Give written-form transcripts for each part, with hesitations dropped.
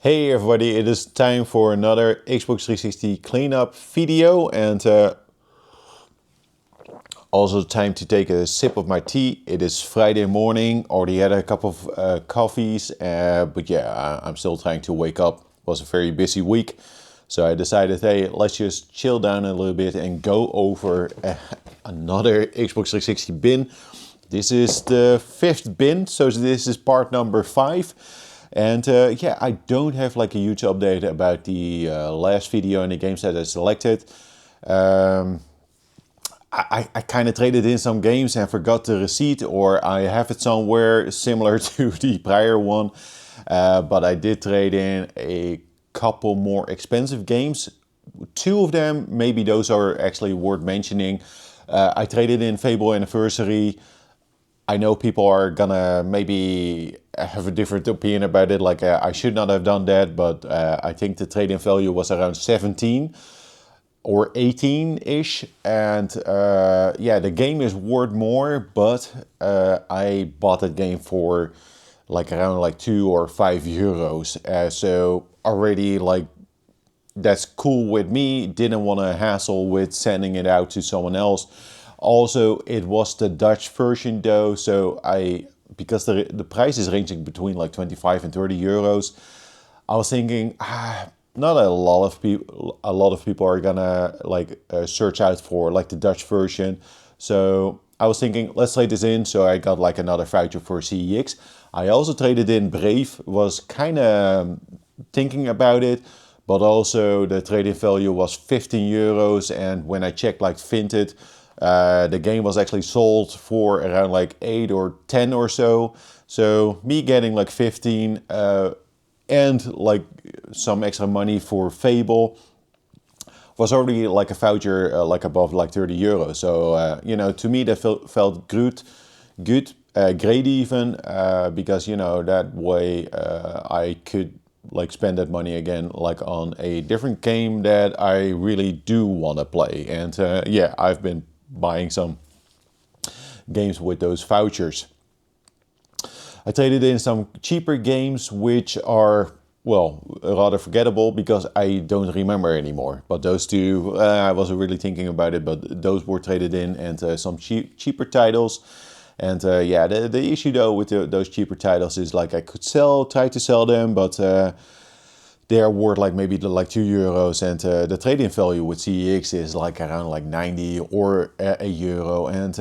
Hey everybody, it is time for another Xbox 360 cleanup video and also time to take a sip of my tea. It is Friday morning, already had a cup of coffees, but yeah, I'm still trying to wake up. It was a very busy week, so I decided, hey, let's just chill down a little bit and go over another Xbox 360 bin. This is the 5th bin, so this is part number 5. And yeah, I don't have like a huge update about the last video and the games that I selected. I kind of traded in some games and forgot the receipt, or I have it somewhere similar to the prior one. But I did trade in a couple more expensive games. 2 of them, maybe those are actually worth mentioning. I traded in Fable Anniversary. I know people are gonna maybe have a different opinion about it, like I should not have done that, but I think the trade-in value was around 17 or 18-ish, and yeah, the game is worth more, but I bought that game for like around like 2 or 5 euros, so already like that's cool with me. Didn't want to hassle with sending it out to someone else. Also, it was the Dutch version though, so because the price is ranging between like 25 and 30 euros, I was thinking, not a lot of people are gonna like search out for like the Dutch version. So I was thinking, let's trade this in. So I got like another voucher for CEX. I also traded in Brave, was kind of thinking about it, but also the trade-in value was 15 euros. And when I checked like Vinted, the game was actually sold for around like 8 or 10 or so. So me getting like 15 and like some extra money for Fable was already like a voucher like above like 30 euros. So you know, to me that felt good, great even, because you know that way I could like spend that money again like on a different game that I really do want to play. And yeah, I've been buying some games with those vouchers. I traded in some cheaper games which are, well, rather forgettable because I don't remember anymore. But those two, I wasn't really thinking about it, but those were traded in, and some cheaper titles. And yeah, the issue though with those cheaper titles is like I could try to sell them, but they're worth like maybe like 2 euros, and the trade-in value with CEX is like around like 90 or a euro. And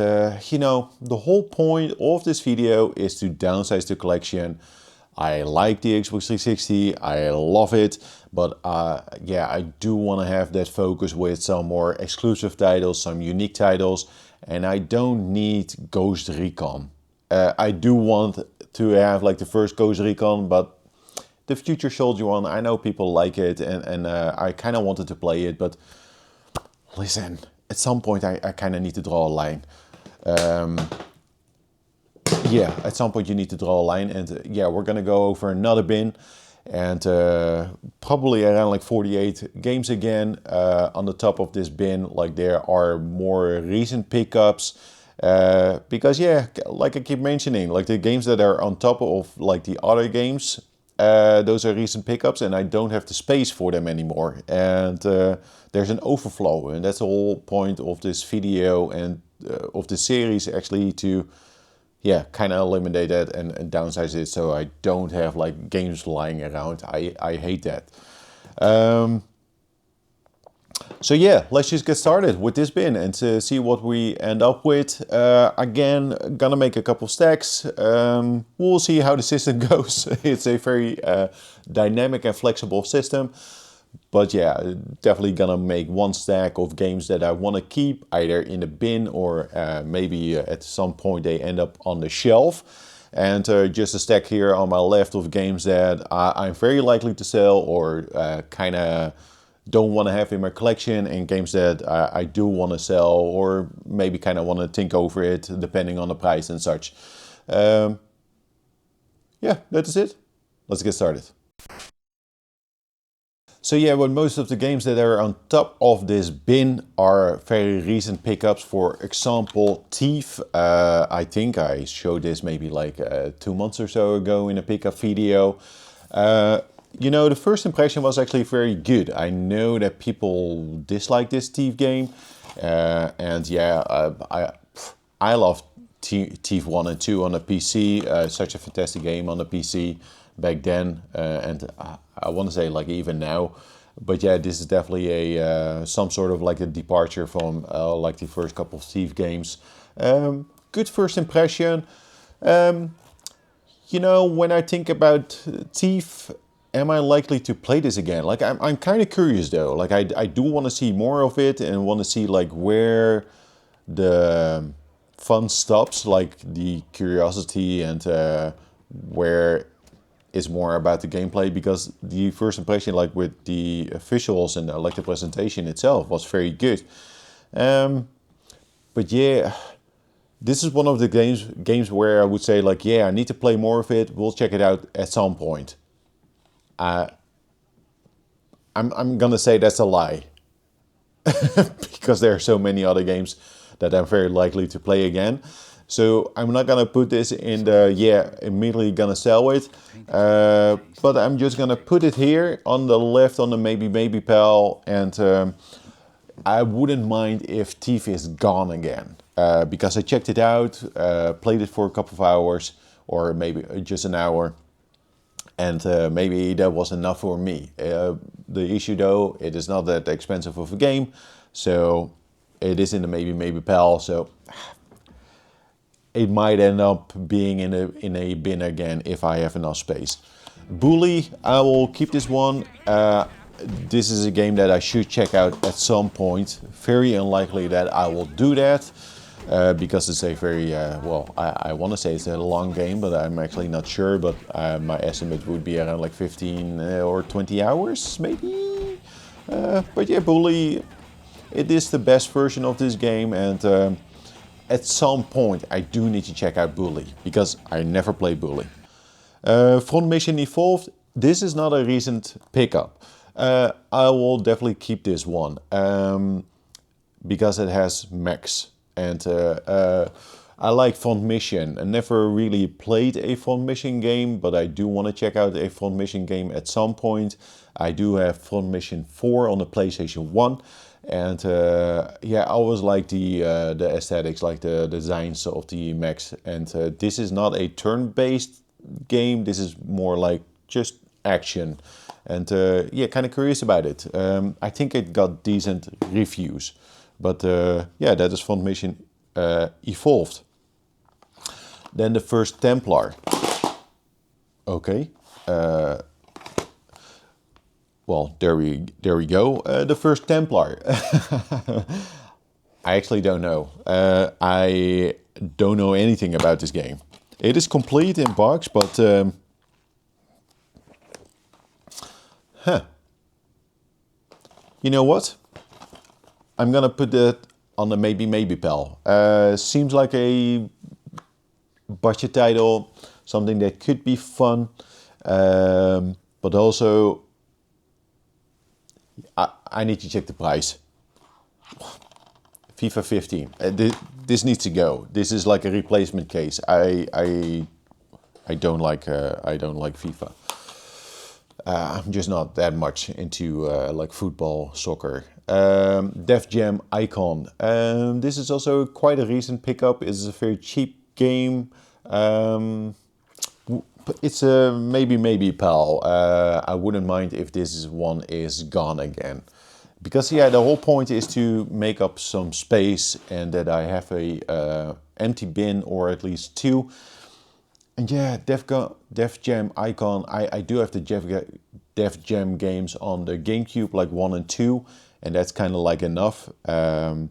you know, the whole point of this video is to downsize the collection. I like the Xbox 360, I love it, but yeah, I do want to have that focus with some more exclusive titles, some unique titles, and I don't need Ghost Recon. I do want to have like the first Ghost Recon, but the Future Soldier one, I know people like it, and I kind of wanted to play it, but listen, at some point I kind of need to draw a line. Yeah, at some point you need to draw a line, and yeah, we're gonna go over another bin, and probably around like 48 games again. On the top of this bin, like there are more recent pickups, because yeah, like I keep mentioning, like the games that are on top of like the other games, those are recent pickups, and I don't have the space for them anymore. And there's an overflow, and that's the whole point of this video and of the series, actually, to yeah, kind of eliminate that and downsize it, so I don't have like games lying around. I hate that. So yeah, let's just get started with this bin and see what we end up with. Again, gonna make a couple stacks. We'll see how the system goes. It's a very dynamic and flexible system. But yeah, definitely gonna make one stack of games that I want to keep either in the bin, or maybe at some point they end up on the shelf. And just a stack here on my left of games that I'm very likely to sell, or kind of don't want to have in my collection, and games that I do want to sell, or maybe kind of want to think over it depending on the price and such. Yeah, that is it. Let's get started. So yeah, well, most of the games that are on top of this bin are very recent pickups. For example, Thief. I think I showed this maybe like 2 months or so ago in a pickup video. You know, the first impression was actually very good. I know that people dislike this Thief game, and yeah, I love Thief 1 and 2 on the PC. Such a fantastic game on the PC back then, and I want to say like even now. But yeah, this is definitely a some sort of like a departure from like the first couple of Thief games. Good first impression. You know, when I think about Thief, am I likely to play this again? Like, I'm kind of curious though. Like, I do want to see more of it and want to see like where the fun stops, like the curiosity, and where it's more about the gameplay. Because the first impression, like with the visuals and like the presentation itself, was very good. But yeah. This is one of the games where I would say like, yeah, I need to play more of it. We'll check it out at some point. I'm gonna say that's a lie because there are so many other games that I'm very likely to play again. So I'm not gonna put this in the immediately gonna sell it, but I'm just gonna put it here on the left on the maybe pal, and I wouldn't mind if Thief is gone again. Because I checked it out, played it for a couple of hours, or maybe just an hour, and maybe that was enough for me. The issue though, it is not that expensive of a game, so it is in the maybe pal, so it might end up being in a bin again if I have enough space. Bully, I will keep this one. This is a game that I should check out at some point. Very unlikely that I will do that. Because it's a very, I want to say it's a long game, but I'm actually not sure. But my estimate would be around like 15 or 20 hours, maybe. But yeah, Bully, it is the best version of this game. And at some point, I do need to check out Bully, because I never played Bully. Front Mission Evolved, this is not a recent pickup. I will definitely keep this one, because it has mechs. And I like Front Mission. I never really played a Front Mission game, but I do want to check out a Front Mission game at some point. I do have Front Mission 4 on the PlayStation 1. And yeah, I always like the aesthetics, like the designs of the mechs. And this is not a turn-based game. This is more like just action. And yeah, kind of curious about it. I think it got decent reviews. But yeah, that is Front Mission Evolved. Then the First Templar. Okay. Well, there we go. The First Templar. I actually don't know. I don't know anything about this game. It is complete in box, but you know what? I'm gonna put that on the maybe pal. Seems like a budget title, something that could be fun, but also I need to check the price. FIFA 15. This needs to go. This is like a replacement case. I don't like FIFA. I'm just not that much into like football, soccer. Def Jam Icon. This is also quite a recent pickup. It's a very cheap game. It's a maybe pal. I wouldn't mind if this one is gone again. Because yeah, the whole point is to make up some space and that I have a empty bin, or at least two. And yeah, Def Jam Icon, I do have the Def Jam games on the GameCube, like 1 and 2, and that's kind of like enough. I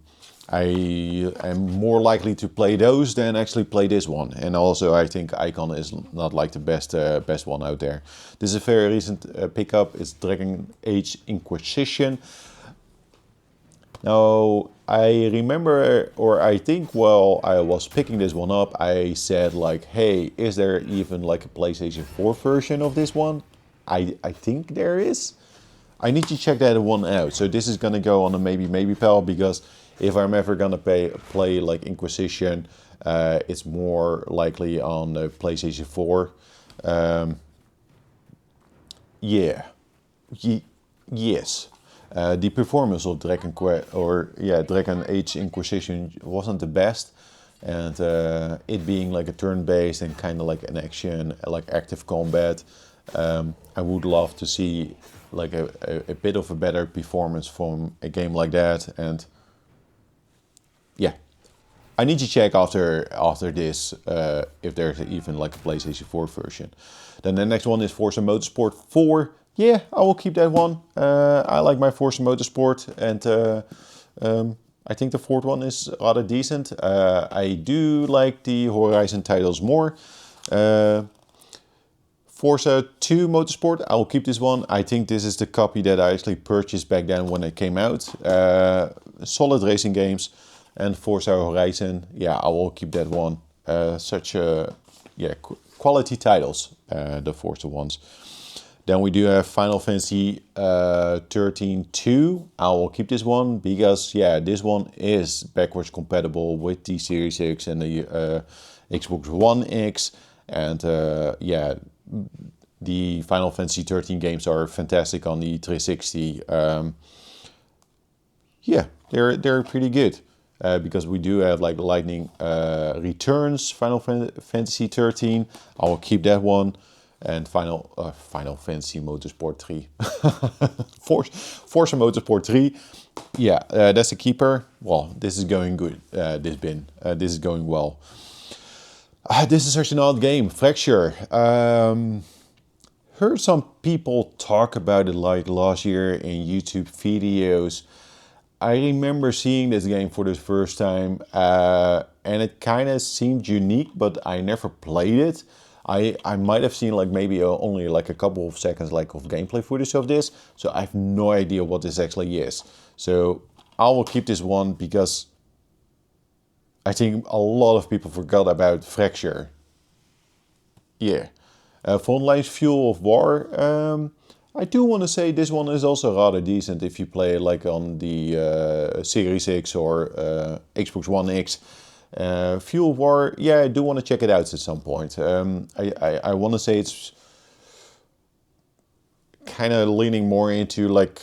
am more likely to play those than actually play this one. And also I think Icon is not like the best one out there. This is a very recent pickup. It's Dragon Age Inquisition. Now, I remember, or I think while I was picking this one up, I said like, hey, is there even like a PlayStation 4 version of this one? I think there is. I need to check that one out. So this is gonna go on a maybe pal, because if I'm ever gonna play like Inquisition, it's more likely on the PlayStation 4. Yeah. Yes. The performance of Dragon Age Inquisition wasn't the best, and it being like a turn-based and kind of like an action, like active combat, I would love to see like a bit of a better performance from a game like that. And yeah, I need to check after this if there's even like a PlayStation 4 version. Then the next one is Forza Motorsport 4. Yeah, I will keep that one. I like my Forza Motorsport, and I think the fourth one is rather decent. I do like the Horizon titles more. Forza 2 Motorsport, I will keep this one. I think this is the copy that I actually purchased back then when it came out. Solid racing games. And Forza Horizon, yeah, I will keep that one. Quality titles, the Forza ones. Then we do have Final Fantasy 13 2. I will keep this one because, yeah, this one is backwards compatible with the Series X and the Xbox One X. And yeah, the Final Fantasy 13 games are fantastic on the 360. Yeah, they're pretty good. Because we do have like Lightning Returns, Final Fantasy 13. I will keep that one. And Final Fantasy Motorsport 3. Forza Motorsport 3. Yeah, that's a keeper. Well, this is going good, this is going well. This is such an odd game, Fracture. Heard some people talk about it like last year in YouTube videos. I remember seeing this game for the first time, and it kind of seemed unique, but I never played it. I might have seen like maybe only like a couple of seconds like of gameplay footage of this, so I have no idea what this actually is. So I will keep this one because I think a lot of people forgot about Fracture. Yeah. Frontline's Fuel of War. I do want to say this one is also rather decent if you play like on the Series X or Xbox One X. Fuel of War, yeah, I do want to check it out at some point. I want to say it's kind of leaning more into like,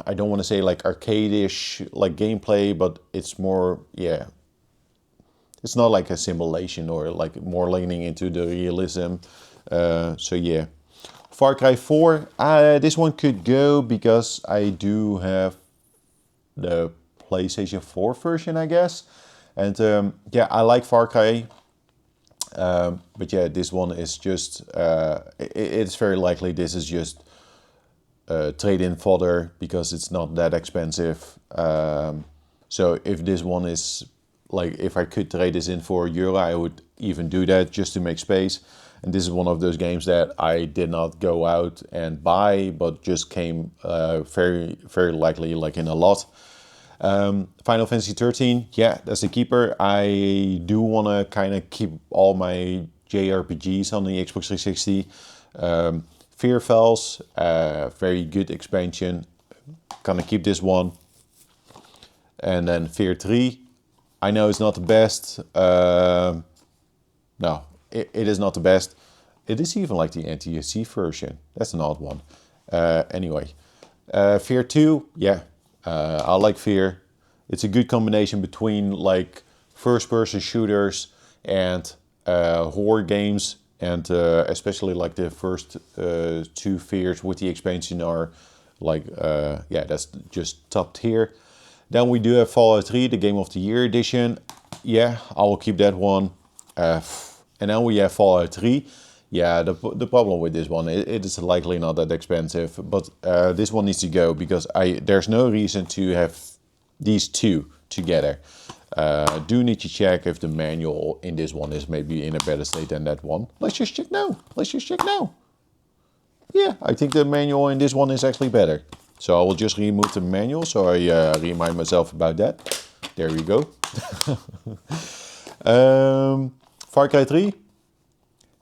I don't want to say like arcade-ish like gameplay, but it's more, yeah, it's not like a simulation or like more leaning into the realism. So yeah, Far Cry 4, this one could go because I do have the PlayStation 4 version, I guess. And yeah, I like Far Cry. But yeah, this one is just, it's very likely this is just trade-in fodder because it's not that expensive. So if this one is, like if I could trade this in for €1, I would even do that just to make space. And this is one of those games that I did not go out and buy, but just came very, very likely like in a lot. Final Fantasy 13, yeah, that's a keeper. I do want to kind of keep all my JRPGs on the Xbox 360. Fear Fells, very good expansion. Gonna keep this one. And then Fear 3, I know it's not the best. No, it is not the best. It is even like the NTSC version. That's an odd one. Anyway, Fear 2, yeah, I like Fear. It's a good combination between like first-person shooters and horror games, and especially like the first two Fears with the expansion are like, yeah, that's just top tier. Then we do have Fallout 3, the Game of the Year edition. Yeah, I will keep that one. And then we have Fallout 3. Yeah, the problem with this one, it is likely not that expensive, but this one needs to go because there's no reason to have these two together. Do need to check if the manual in this one is maybe in a better state than that one. Let's just check now. Let's just check now. Yeah, I think the manual in this one is actually better. So I will just remove the manual so I remind myself about that. There we go. Far Cry 3.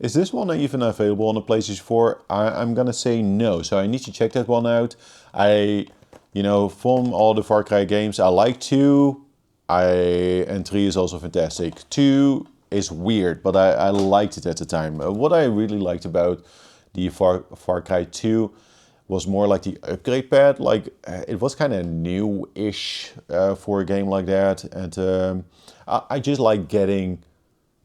Is this one even available on the PlayStation 4? I'm gonna say no, so I need to check that one out. From all the Far Cry games, I like 2. And 3 is also fantastic. 2, is weird, but I liked it at the time. What I really liked about the Far Cry 2 was more like the upgrade pad. Like it was kind of new-ish for a game like that, and I just like getting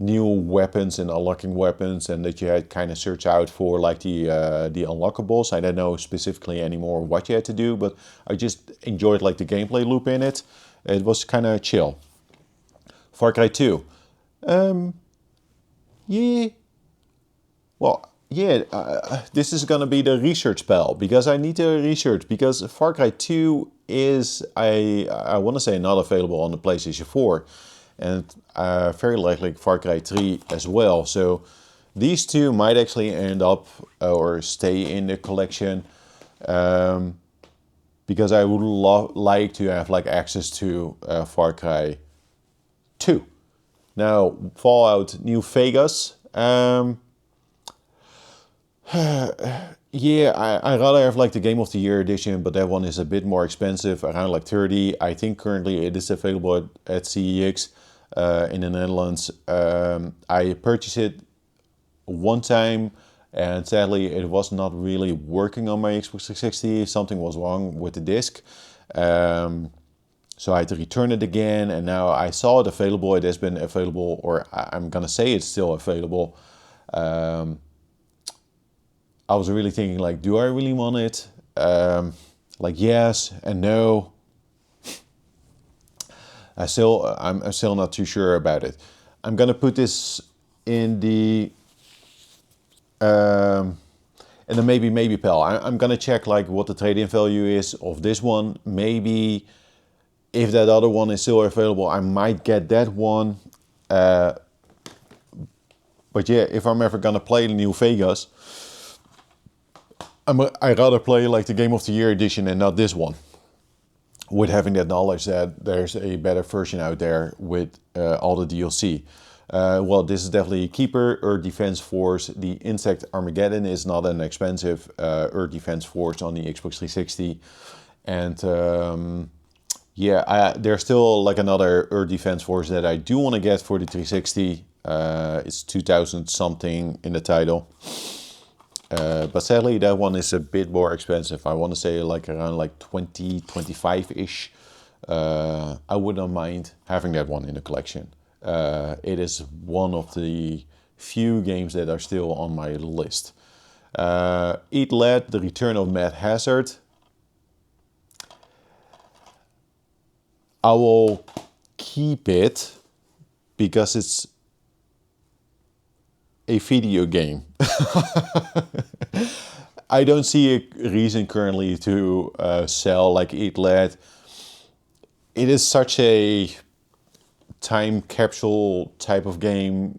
new weapons and unlocking weapons, and that you had kind of search out for like the unlockables. I don't know specifically anymore what you had to do, but I just enjoyed like the gameplay loop in it. It was kind of chill. Far Cry 2. Yeah, well, yeah, this is gonna be the research spell because I need to research because Far Cry 2 is I want to say not available on the PlayStation 4, and very likely Far Cry 3 as well. So these two might actually end up or stay in the collection because I would like to have like access to Far Cry 2. Now Fallout New Vegas. Yeah, I rather have like the Game of the Year edition, but that one is a bit more expensive, around like 30. I think currently it is available at CEX in the Netherlands. I purchased it one time, and sadly it was not really working on my Xbox 360. Something was wrong with the disc. So I had to return it again, and now I saw it available. It has been available, or I'm gonna say it's still available. I was really thinking like, do I really want it? Like yes and no. I'm still not too sure about it. I'm gonna put this in the maybe pal. I'm gonna check like what the trade-in value is of this one. Maybe if that other one is still available, I might get that one. But yeah, if I'm ever gonna play the New Vegas, I'd rather play like the Game of the Year edition and not this one. With having that knowledge that there's a better version out there with all the DLC. Well, this is definitely a keeper. Earth Defense Force. The Insect Armageddon is not an expensive Earth Defense Force on the Xbox 360. And yeah, there's still like another Earth Defense Force that I do want to get for the 360. It's 2000 something in the title. But sadly, that one is a bit more expensive. I want to say like around like 20, 25-ish. I wouldn't mind having that one in the collection. It is one of the few games that are still on my list. Eat Lead, The Return of Mad Hazard. I will keep it because it's a video game. I don't see a reason currently to sell like Eat Lead. It is such a time capsule type of game.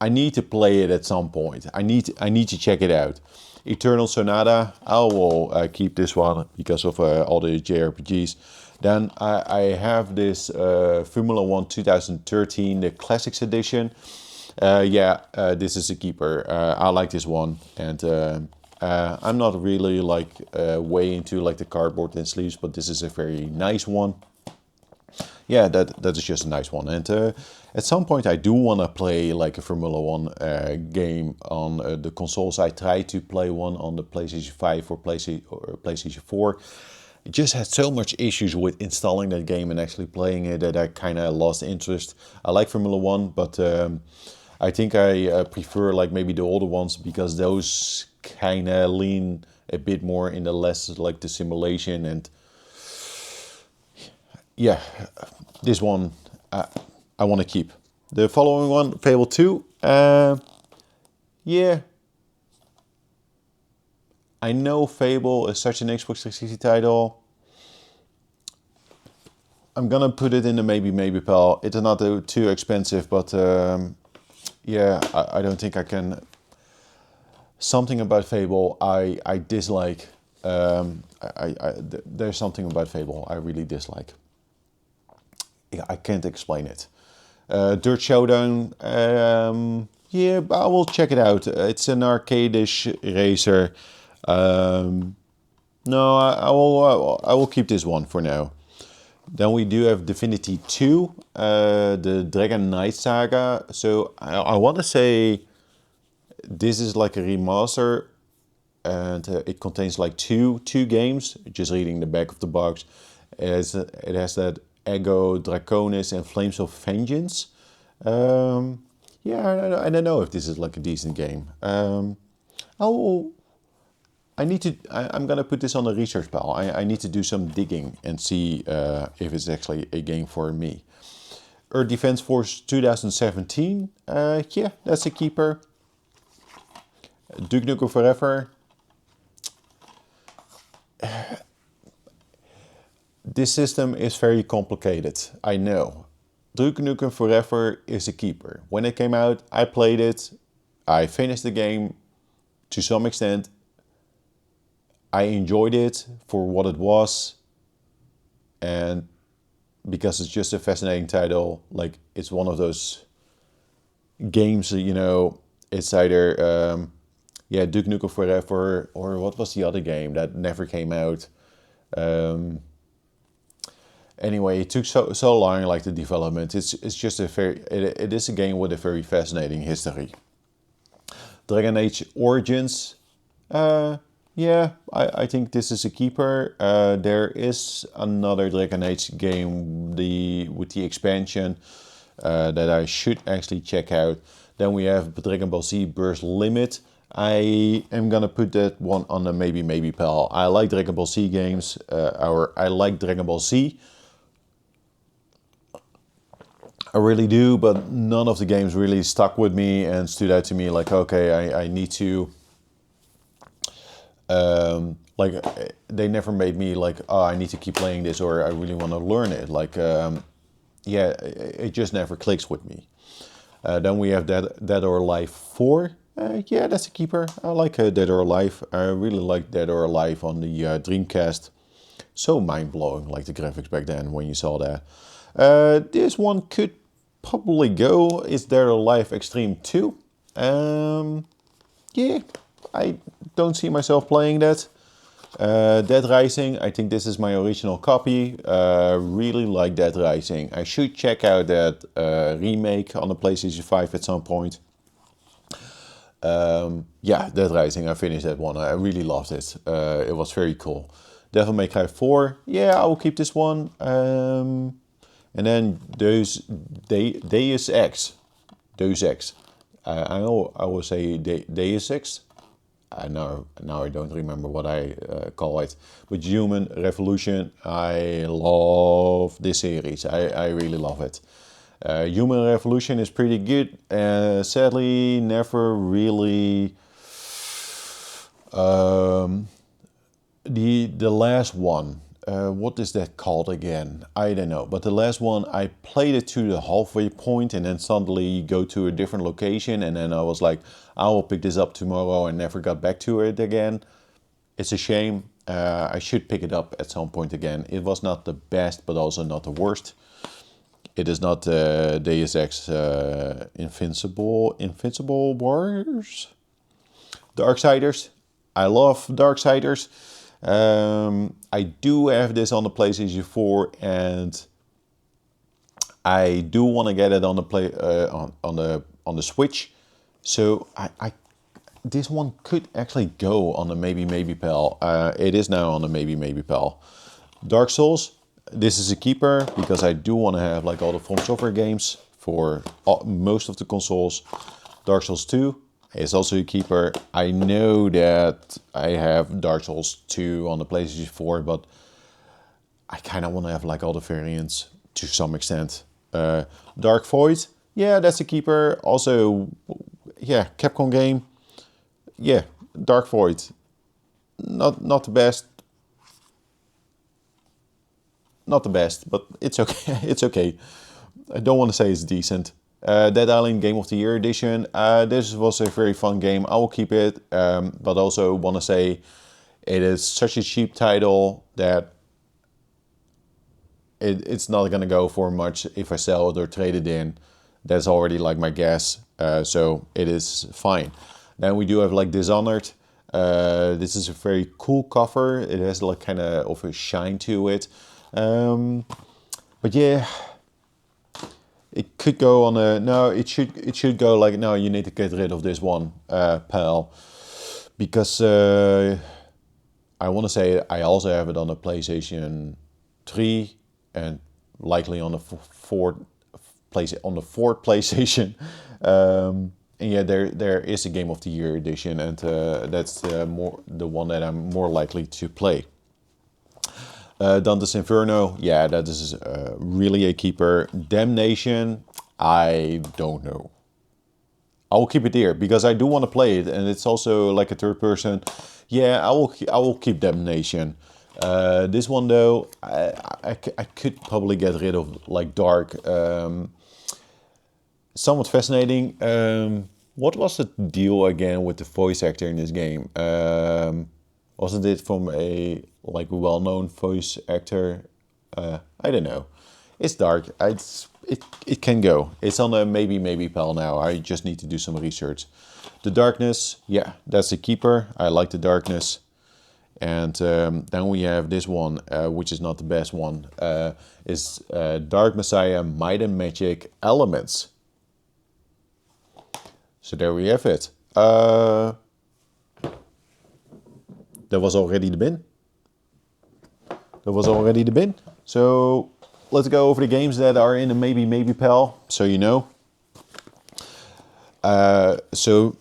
I need to play it at some point. I need to check it out. Eternal Sonata, I will keep this one because of all the JRPGs. Then I have this Formula 1 2013, the Classics Edition. This is a keeper. I like this one, and I'm not really like way into like the cardboard and sleeves, but this is a very nice one. Yeah, that is just a nice one. And at some point I do want to play like a Formula 1 game on the consoles. I tried to play one on the PlayStation 5 or PlayStation 4. It just had so much issues with installing that game and actually playing it that I kind of lost interest. I like Formula 1, but I think I prefer like maybe the older ones because those kind of lean a bit more in the less like the simulation. And yeah, this one I want to keep. The following one, Fable 2, yeah. I know Fable is such an Xbox 360 title. I'm gonna put it in the maybe pal. It's not too expensive, but yeah, I don't think I can. Something about Fable I dislike. There's something about Fable I really dislike. I can't explain it. Dirt Showdown, yeah, I will check it out. It's an arcade-ish racer. No, I will keep this one for now. Then we do have Divinity 2, the Dragon Knight Saga. So I want to say this is like a remaster, and it contains like two games. Just reading the back of the box, it has that Ego Draconis and Flames of Vengeance. Yeah, I don't know if this is like a decent game. Oh, I'm gonna put this on the research pile. I need to do some digging and see if it's actually a game for me. Earth Defense Force 2017. Yeah, that's a keeper. Duke Nukem Forever. This system is very complicated, I know. Duke Nukem Forever is a keeper. When it came out, I played it. I finished the game to some extent. I enjoyed it for what it was. And because it's just a fascinating title, like it's one of those games, you know, it's either, Duke Nukem Forever, or what was the other game that never came out? Anyway, it took so long, like the development. It's just it is a game with a very fascinating history. Dragon Age Origins. Yeah, I think this is a keeper. There is another Dragon Age game with the expansion that I should actually check out. Then we have Dragon Ball Z Burst Limit. I am gonna put that one on the maybe pal. I like Dragon Ball Z games, I like Dragon Ball Z. I really do, but none of the games really stuck with me and stood out to me like, okay, I need to, like, they never made me like, oh, I need to keep playing this, or I really want to learn it. Like, yeah, it just never clicks with me. Then we have Dead or Alive 4. Yeah, that's a keeper. I like Dead or Alive. I really like Dead or Alive on the Dreamcast. So mind-blowing, like the graphics back then when you saw that. This one could probably go. Is Dead or Alive Extreme 2? Yeah, I don't see myself playing that. Dead Rising, I think this is my original copy. Really like Dead Rising. I should check out that remake on the PlayStation 5 at some point. Yeah, Dead Rising, I finished that one. I really loved it. It was very cool. Devil May Cry 4, yeah, I will keep this one. And then Deus Ex. I will say Deus Ex. Now I don't remember what I call it. But Human Revolution, I love this series. I really love it. Human Revolution is pretty good. Sadly, never really. The last one. What is that called again? I don't know. But the last one, I played it to the halfway point and then suddenly go to a different location. And then I was like, I will pick this up tomorrow, and never got back to it again. It's a shame. I should pick it up at some point again. It was not the best, but also not the worst. It is not Deus Ex Invincible Warriors? Darksiders. I love Darksiders. I do have this on the PlayStation 4, and I do want to get it on the on the Switch. So this one could actually go on the maybe pal. It is now on the maybe pal. Dark Souls. This is a keeper because I do want to have like all the From Software games for most of the consoles. Dark Souls 2 is also a keeper. I know that I have Dark Souls 2 on the PlayStation 4, but I kind of want to have like all the variants to some extent. Dark Void, yeah, that's a keeper. Also, yeah, Capcom game. Yeah, Dark Void. Not the best. Not the best, but it's okay. It's okay. I don't want to say it's decent. Dead Island Game of the Year edition. This was a very fun game. I will keep it, but also want to say it is such a cheap title that it's not going to go for much if I sell it or trade it in. That's already like my guess, so it is fine. Then we do have like Dishonored. This is a very cool cover. It has like kind of a shine to it. But yeah, it could go on a no. It should go like no. You need to get rid of this one, pal, because I want to say I also have it on a PlayStation 3 and likely on the fourth PlayStation. And yeah, there is a Game of the Year edition, and that's the one that I'm more likely to play. Dante's Inferno, yeah, that is really a keeper. Damnation, I don't know. I will keep it here because I do want to play it, and it's also like a third person. Yeah, I will keep Damnation. This one though, I could probably get rid of like Dark. Somewhat fascinating. What was the deal again with the voice actor in this game? Wasn't it from a like well-known voice actor? I don't know. It's Dark. It can go. It's on a maybe pal now. I just need to do some research. The Darkness, yeah, that's a keeper. I like the Darkness. And then we have this one, which is not the best one. Is Dark Messiah Might and Magic Elements. So there we have it. That was already the bin. So let's go over the games that are in the maybe pal, so you know. Likely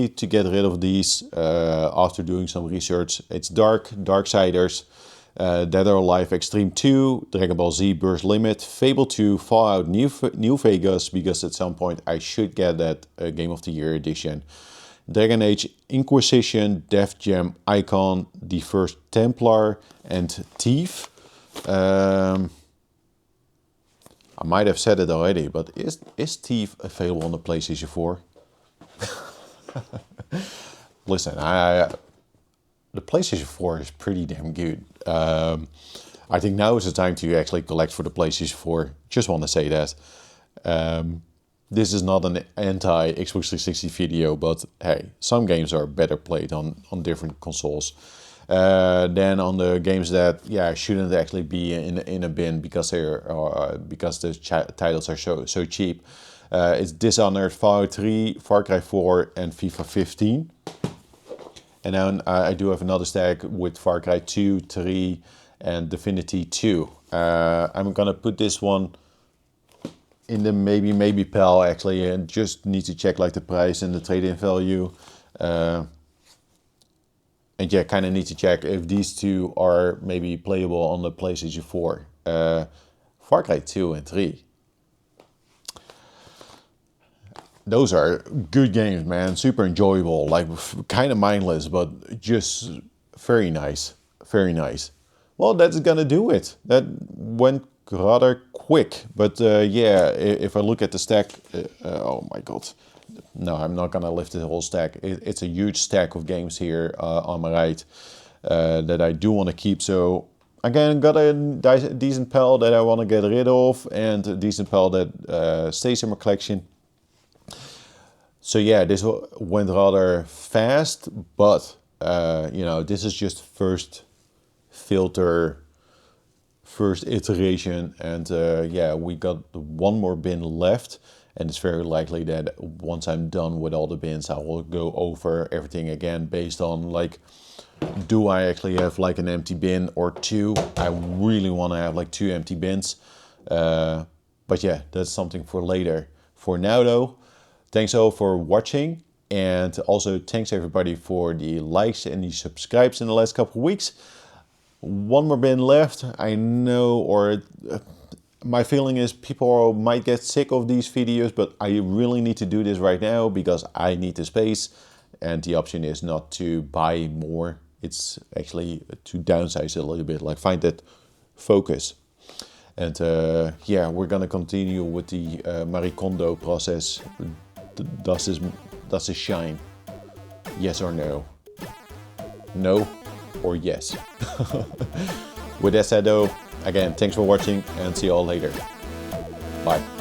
to get rid of these after doing some research. It's Darksiders, Dead or Alive Extreme 2, Dragon Ball Z Burst Limit, Fable 2, Fallout New Vegas, because at some point I should get that Game of the Year edition. Dragon Age Inquisition, Def Jam Icon, The First Templar, and Thief. I might have said it already, but is Thief available on the PlayStation 4? Listen, the PlayStation 4 is pretty damn good. I think now is the time to actually collect for the PlayStation 4. Just want to say that. This is not an anti-Xbox 360 video, but hey, some games are better played on different consoles. Than on the games that shouldn't actually be in a bin because the titles are so cheap. It's Dishonored, Fallout 3, Far Cry 4, and FIFA 15. And then I do have another stack with Far Cry 2, 3, and Divinity 2. I'm gonna put this one in the maybe pal actually, and just need to check like the price and the trade-in value. And yeah, kind of need to check if these two are maybe playable on the PlayStation 4. Far Cry 2 and 3. Those are good games, man. Super enjoyable. Like, kind of mindless, but just very nice. Very nice. Well, that's gonna do it. That went rather quick. But yeah, if I look at the stack... oh my god. No, I'm not gonna lift the whole stack. It's a huge stack of games here on my right that I do want to keep. So again, got a decent pal that I want to get rid of, and a decent pal that stays in my collection. So yeah, this went rather fast, but you know, this is just first filter, first iteration, and yeah, we got one more bin left. And it's very likely that once I'm done with all the bins, I will go over everything again based on like, do I actually have like an empty bin or two? I really want to have like 2 empty bins. But yeah, that's something for later. For now though, thanks all for watching. And also thanks everybody for the likes and the subscribes in the last couple of weeks. One more bin left, I know, or... my feeling is people might get sick of these videos, but I really need to do this right now because I need the space, and the option is not to buy more. It's actually to downsize it a little bit, like find that focus. And yeah, we're gonna continue with the Marie Kondo process. Does this shine? Yes or no? No or yes? With that said though, again, thanks for watching and see you all later. Bye.